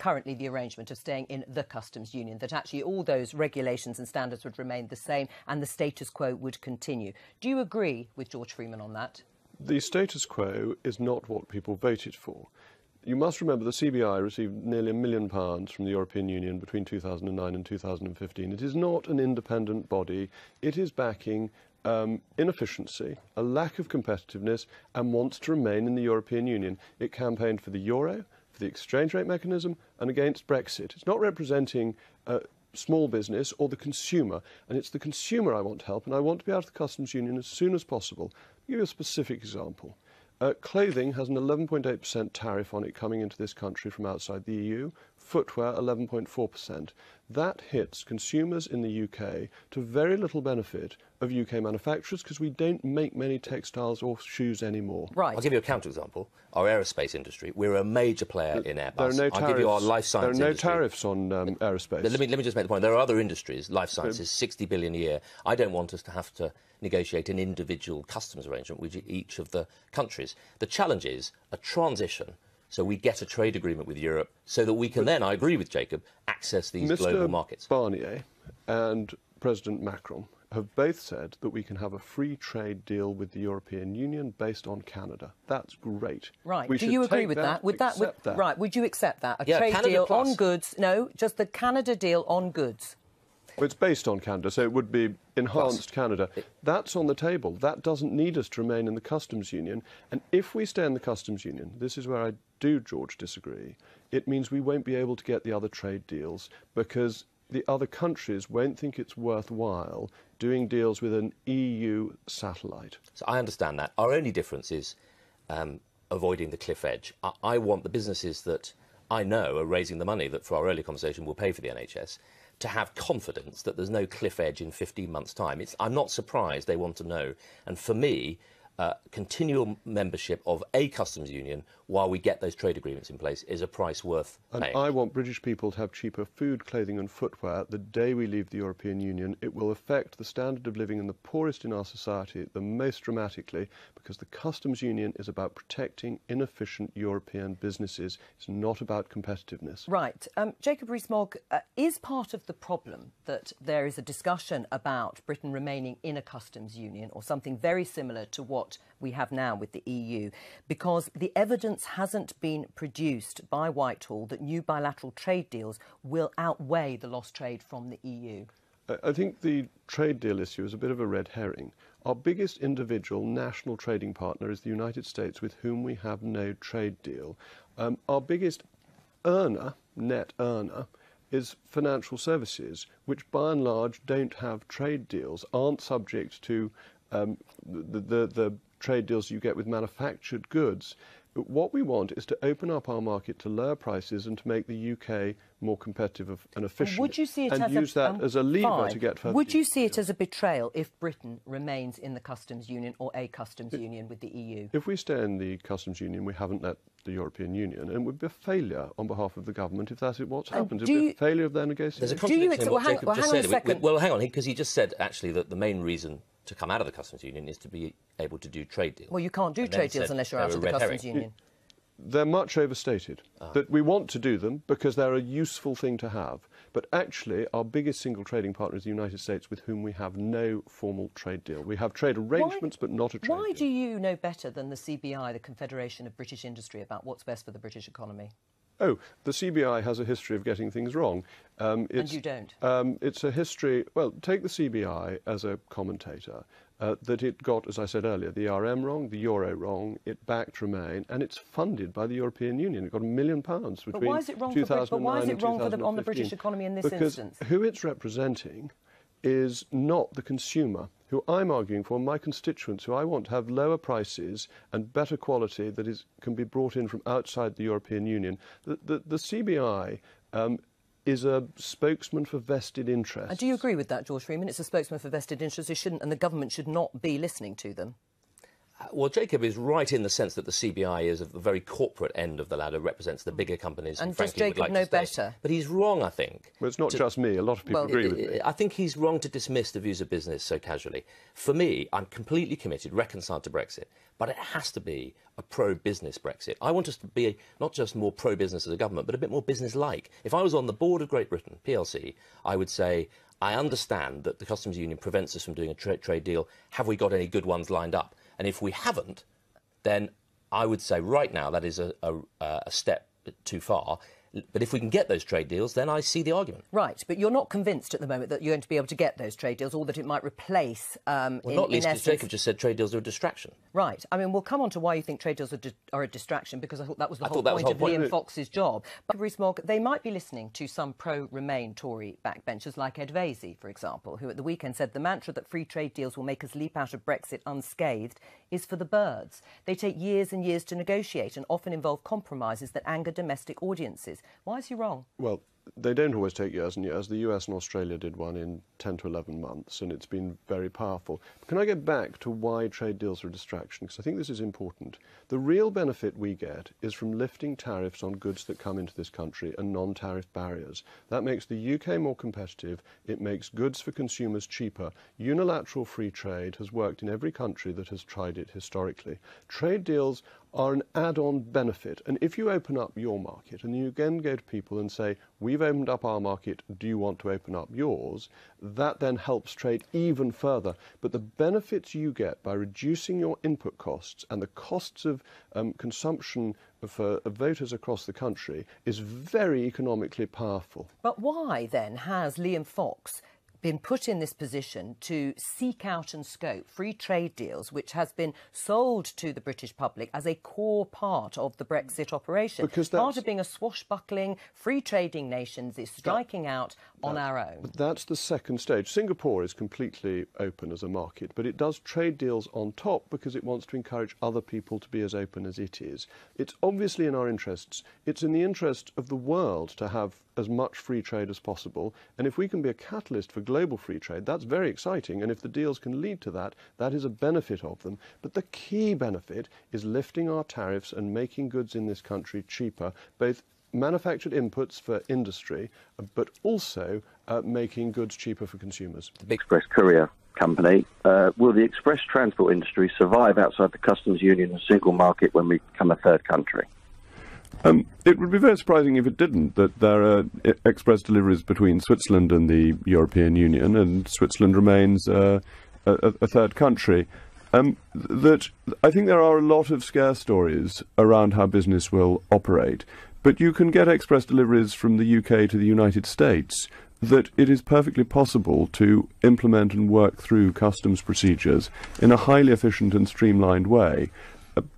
currently the arrangement of staying in the customs union, that actually all those regulations and standards would remain the same and the status quo would continue. Do you agree with George Freeman on that? The status quo is not what people voted for. You must remember the CBI received nearly £1 million from the European Union between 2009 and 2015. It is not an independent body. It is backing inefficiency, a lack of competitiveness, and wants to remain in the European Union. It campaigned for the euro, for the exchange rate mechanism, and against Brexit. It's not representing small business or the consumer, and it's the consumer I want to help, and I want to be out of the customs union as soon as possible. I'll give you a specific example. Clothing has an 11.8% tariff on it coming into this country from outside the EU. Footwear, 11.4%. That hits consumers in the UK to very little benefit of UK manufacturers because we don't make many textiles or shoes anymore. Right. I'll give you a counterexample. Our aerospace industry, we're a major player in Airbus. There are no tariffs. I'll give you our life science There are no industry. tariffs on aerospace. Let me just make the point. There are other industries, life sciences, 60 billion a year. I don't want us to have to negotiate an individual customs arrangement with each of the countries. The challenge is a transition. So we get a trade agreement with Europe so that we can then, I agree with Jacob, access these global markets. Mr. Barnier and President Macron have both said that we can have a free trade deal with the European Union based on Canada. That's great. Right. Do you agree with that? Right. Would you accept that? A trade Canada deal plus. on goods? No, just the Canada deal on goods. Well, it's based on Canada, so it would be enhanced Canada. That's on the table. That doesn't need us to remain in the customs union. And if we stay in the customs union, this is where I do, George, disagree, it means we won't be able to get the other trade deals because the other countries won't think it's worthwhile doing deals with an EU satellite. So I understand that. Our only difference is avoiding the cliff edge. I want the businesses that I know are raising the money that, for our earlier conversation, will pay for the NHS, to have confidence that there's no cliff edge in 15 months' time. I'm not surprised they want to know. And for me, continual membership of a customs union while we get those trade agreements in place is a price worth paying. And I want British people to have cheaper food, clothing and footwear the day we leave the European Union. It will affect the standard of living in the poorest in our society the most dramatically because the customs union is about protecting inefficient European businesses. It's not about competitiveness. Right. Jacob Rees Mogg, is part of the problem that there is a discussion about Britain remaining in a customs union or something very similar to what we have now with the EU, because the evidence hasn't been produced by Whitehall that new bilateral trade deals will outweigh the lost trade from the EU? I think the trade deal issue is a bit of a red herring. Our biggest individual national trading partner is the United States, with whom we have no trade deal. Our biggest net earner, is financial services, which by and large don't have trade deals, aren't subject to the trade deals you get with manufactured goods. But what we want is to open up our market to lower prices and to make the UK more competitive and efficient. Would you see it and use that as a lever to get further? Would you see it as a betrayal if Britain remains in the customs union or a customs union with the EU? If we stay in the customs union, we haven't let the European Union, and it would be a failure on behalf of the government if that's what's happened. It would be a failure of their negotiations. There's a contradiction in what Jacob just said. Well, hang on, because he just said, actually, that the main reason to come out of the customs union is to be able to do trade deals. Well, you can't do trade deals unless you're out of the customs union. They're much overstated. That we want to do them because they're a useful thing to have. But actually, our biggest single trading partner is the United States, with whom we have no formal trade deal. We have trade arrangements, but not a trade deal. Why do you know better than the CBI, the Confederation of British Industry, about what's best for the British economy? Oh, the CBI has a history of getting things wrong. And you don't? It's a history... Well, take the CBI as a commentator. That it got, as I said earlier, the RM wrong, the Euro wrong, it backed Remain, and it's funded by the European Union. It got £1 million between 2009 and 2015. But why is it wrong on the British economy in this instance? Because who it's representing is not the consumer, who I'm arguing for, my constituents, who I want to have lower prices and better quality that can be brought in from outside the European Union. The CBI... is a spokesman for vested interests. And do you agree with that, George Freeman? It's a spokesman for vested interests. They shouldn't, and the government should not be listening to them. Well, Jacob is right in the sense that the CBI is at the very corporate end of the ladder, represents the bigger companies. And frankly, does Jacob would like know to stay. better? But he's wrong, I think. Well, it's not just me. A lot of people agree with me. I think he's wrong to dismiss the views of business so casually. For me, I'm completely committed, reconciled to Brexit, but it has to be a pro-business Brexit. I want us to be not just more pro-business as a government, but a bit more business-like. If I was on the board of Great Britain, PLC, I would say, I understand that the customs union prevents us from doing a trade deal. Have we got any good ones lined up? And if we haven't, then I would say right now that is a step too far. But if we can get those trade deals, then I see the argument. Right, but you're not convinced at the moment that you're going to be able to get those trade deals, or that it might replace, well, not least because Jacob just said trade deals are a distraction. Right. I mean, we'll come on to why you think trade deals are a distraction, because I thought that was the whole point of Liam Fox's job. But Rees Mogg, they might be listening to some pro-Remain Tory backbenchers like Ed Vaizey, for example, who at the weekend said the mantra that free trade deals will make us leap out of Brexit unscathed is for the birds. They take years and years to negotiate and often involve compromises that anger domestic audiences. Why is he wrong? Well, they don't always take years and years. The US and Australia did one in 10 to 11 months, and it's been very powerful. But can I get back to why trade deals are a distraction? Because I think this is important. The real benefit we get is from lifting tariffs on goods that come into this country and non-tariff barriers. That makes the UK more competitive. It makes goods for consumers cheaper. Unilateral free trade has worked in every country that has tried it historically. Trade deals are an add-on benefit. And if you open up your market and you again go to people and say, we've opened up our market, do you want to open up yours? That then helps trade even further. But the benefits you get by reducing your input costs and the costs of consumption for voters across the country is very economically powerful. But why then has Liam Fox been put in this position to seek out and scope free trade deals, which has been sold to the British public as a core part of the Brexit operation? Because part of being a swashbuckling, free trading nation is striking out on our own. But that's the second stage. Singapore is completely open as a market, but it does trade deals on top because it wants to encourage other people to be as open as it is. It's obviously in our interests. It's in the interest of the world to have as much free trade as possible. And if we can be a catalyst for global free trade, that's very exciting. And if the deals can lead to that, that is a benefit of them. But the key benefit is lifting our tariffs and making goods in this country cheaper, both manufactured inputs for industry, but also making goods cheaper for consumers. The big express courier company, will the express transport industry survive outside the customs union and single market when we become a third country? It would be very surprising if it didn't, that there are express deliveries between Switzerland and the European Union, and Switzerland remains a third country. That I think there are a lot of scare stories around how business will operate, but you can get express deliveries from the UK to the United States, that it is perfectly possible to implement and work through customs procedures in a highly efficient and streamlined way.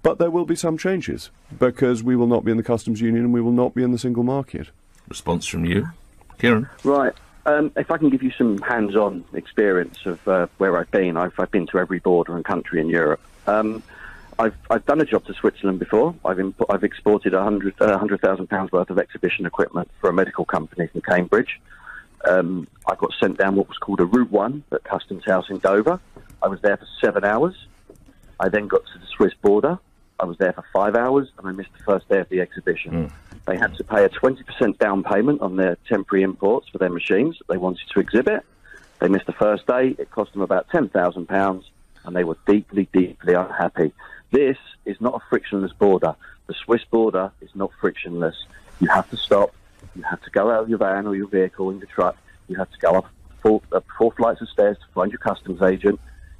But there will be some changes, because we will not be in the customs union and we will not be in the single market. Response from you, Kieran? Right. If I can give you some hands-on experience of where I've been, I've been to every border and country in Europe. I've done a job to Switzerland before. I've exported £100,000 worth of exhibition equipment for a medical company from Cambridge. I got sent down what was called a Route 1 at Customs House in Dover. I was there for 7 hours. I then got to the Swiss border. I was there for 5 hours, and I missed the first day of the exhibition. They had to pay a 20% down payment on their temporary imports for their machines that they wanted to exhibit. They missed the first day. It cost them about £10,000, and they were deeply, deeply unhappy. This is not a frictionless border. The Swiss border is not frictionless. You have to stop. You have to go out of your van or your vehicle in your truck. You have to go up four flights of stairs to find your customs agent.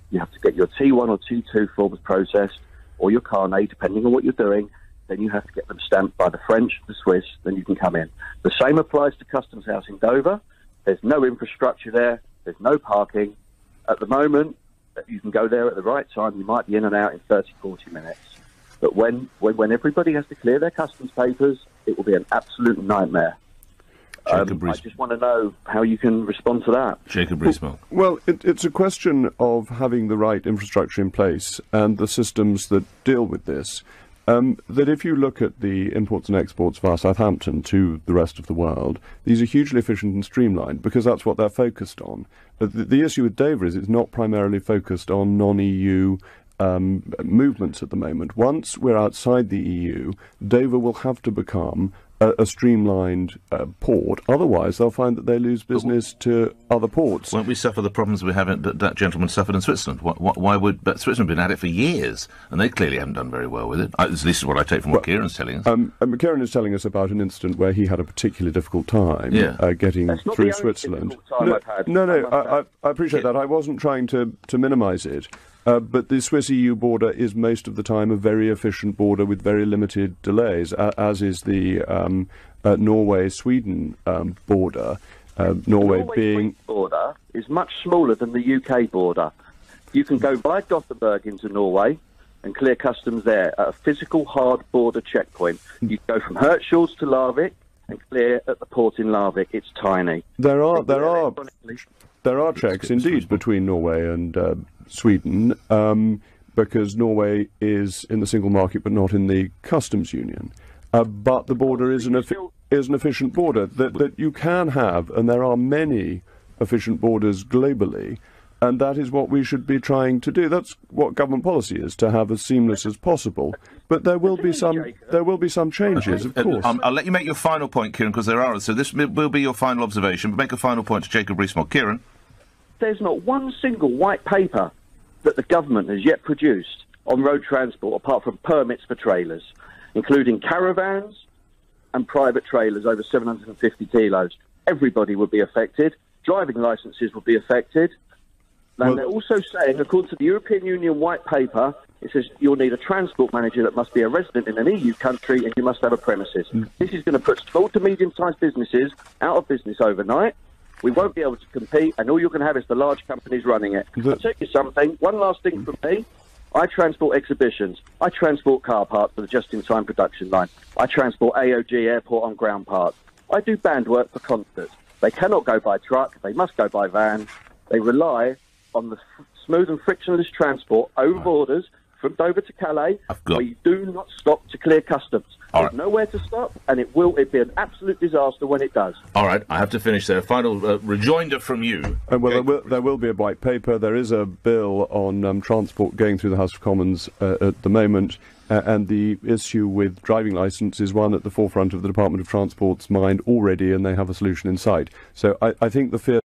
You have to get your T1 or T2 forms processed, or your carnet, depending on what you're doing. Then you have to get them stamped by the French, the Swiss, then you can come in. The same applies to Customs House in Dover. There's no infrastructure there. There's no parking. At the moment, you can go there at the right time. You might be in and out in 30, 40 minutes. But when everybody has to clear their customs papers, it will be an absolute nightmare. I just want to know how you can respond to that. Jacob Rees Mogg. Well, it's a question of having the right infrastructure in place and the systems that deal with this. That if you look at the imports and exports via Southampton to the rest of the world, these are hugely efficient and streamlined because that's what they're focused on. The issue with Dover is it's not primarily focused on non-EU movements at the moment. Once we're outside the EU, Dover will have to become a streamlined port. Otherwise, they'll find that they lose business to other ports. Won't we suffer the problems we have that gentleman suffered in Switzerland? Why would... But Switzerland have been at it for years, and they clearly haven't done very well with it. At least is what I take from what Kieran's telling us. Kieran is telling us about an incident where he had a particularly difficult time getting through Switzerland. I appreciate that. I wasn't trying to minimise it. But the Swiss-EU border is most of the time a very efficient border with very limited delays, as is the Norway-Sweden border. Norway being... border is much smaller than the UK border. You can go by Gothenburg into Norway and clear customs there at a physical hard border checkpoint. You go from Hirtshals to Larvik and clear at the port in Larvik. It's tiny. There are checks indeed between Norway and Sweden, because Norway is in the single market but not in the customs union. But the border is an efficient border that you can have, and there are many efficient borders globally, and that is what we should be trying to do. That's what government policy is, to have as seamless as possible. But there will be some changes, of course. I'll let you make your final point, Kieran, because there are. So this will be your final observation. But make a final point to Jacob Rees Mogg. Kieran? There's not one single white paper that the government has yet produced on road transport apart from permits for trailers, including caravans and private trailers over 750 kilos. Everybody would be affected. Driving licences would be affected. And they're also saying, according to the European Union white paper, it says you'll need a transport manager that must be a resident in an EU country and you must have a premises. This is going to put small to medium-sized businesses out of business overnight. We won't be able to compete, and all you're going to have is the large companies running it. I'll tell you something. One last thing from me. I transport exhibitions. I transport car parts for the just-in-time production line. I transport AOG airport on ground parts. I do band work for concerts. They cannot go by truck. They must go by van. They rely on the smooth and frictionless transport over borders from Dover to Calais, where you do not stop to clear customs. There's nowhere to stop, and it'd be an absolute disaster when it does. All right, I have to finish there. Final rejoinder from you. There will be a white paper. There is a bill on transport going through the House of Commons at the moment, and the issue with driving licence is one at the forefront of the Department of Transport's mind already, and they have a solution in sight. So I think the fear